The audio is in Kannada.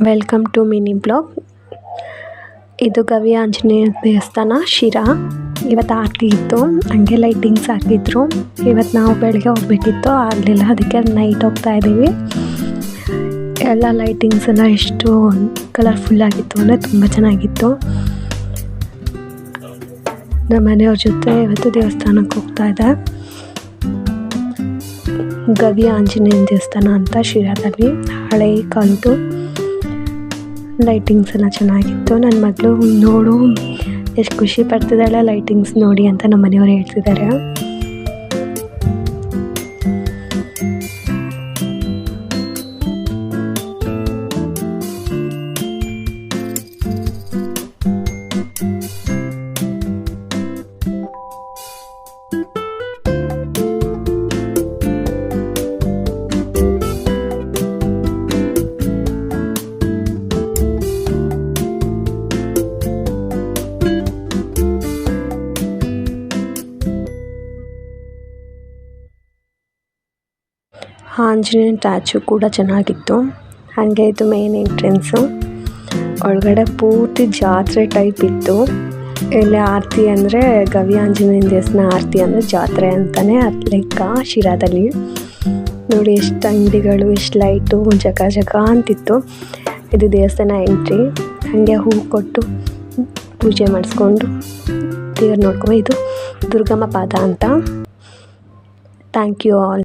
Welcome to mini blog. ಇದು ಗವಿ ಆಂಜನೇಯ ದೇವಸ್ಥಾನ ಶಿರಾ. ಇವತ್ತು ಆರತಿ ಇತ್ತು, ಹಂಗೆ ಲೈಟಿಂಗ್ಸ್ ಹಾಕಿದ್ರು. ಇವತ್ತು ನಾವು ಬೆಳಗ್ಗೆ ಹೋಗ್ಬೇಕಿತ್ತು, ಆಗಲಿಲ್ಲ, ಅದಕ್ಕೆ ನೈಟ್ ಹೋಗ್ತಾ ಇದ್ದೀವಿ. ಎಲ್ಲ ಲೈಟಿಂಗ್ಸ್ ಎಲ್ಲ ಎಷ್ಟು ಕಲರ್ಫುಲ್ ಆಗಿತ್ತು ಅಂದರೆ ತುಂಬ ಚೆನ್ನಾಗಿತ್ತು. ನಮ್ಮ ಮನೆಯವ್ರ ಜೊತೆ ಇವತ್ತು ದೇವಸ್ಥಾನಕ್ಕೆ ಹೋಗ್ತಾ ಇದೆ. ಗವಿ ಆಂಜನೇಯ ದೇವಸ್ಥಾನ ಅಂತ ಶಿರಾದಲ್ಲಿ, ಹಳೆ ಕಾಲದ್ದು. ಲೈಟಿಂಗ್ಸ್ ಎಲ್ಲ ಚೆನ್ನಾಗಿತ್ತು. ನನ್ನ ಮಗಳು ನೋಡು ಎಷ್ಟು ಖುಷಿ ಪಡ್ತಿದ್ದಾಳೆ ಲೈಟಿಂಗ್ಸ್ ನೋಡಿ ಅಂತ ನಮ್ಮ ಮನೆಯವರು ಹೇಳ್ತಿದ್ದಾರೆ. ಆಂಜನೇಯ ಸ್ಟ್ಯಾಚು ಕೂಡ ಚೆನ್ನಾಗಿತ್ತು. ಹಾಗೆ ಇದು ಮೇನ್ ಎಂಟ್ರೆನ್ಸು. ಒಳಗಡೆ ಪೂರ್ತಿ ಜಾತ್ರೆ ಟೈಪ್ ಇತ್ತು. ಇಲ್ಲಿ ಆರತಿ ಅಂದರೆ ಗವಿ ಆಂಜನೇಯ ದೇವಸ್ಥಾನ, ಆರತಿ ಅಂದರೆ ಜಾತ್ರೆ ಅಂತಲೇ ಲೆಕ್ಕ ಶಿರಾದಲ್ಲಿ. ನೋಡಿ ಎಷ್ಟು ಅಂಗಡಿಗಳು, ಎಷ್ಟು ಲೈಟು, ಜಗ ಜಗ ಅಂತಿತ್ತು. ಇದು ದೇವಸ್ಥಾನ ಎಂಟ್ರಿ. ಹಾಗೆ ಹೂ ಕೊಟ್ಟು ಪೂಜೆ ಮಾಡಿಸ್ಕೊಂಡು ದೇವ್ರು ನೋಡ್ಕೊ. ಇದು ದುರ್ಗಮ್ಮ ಪಾದ ಅಂತ. Thank you all.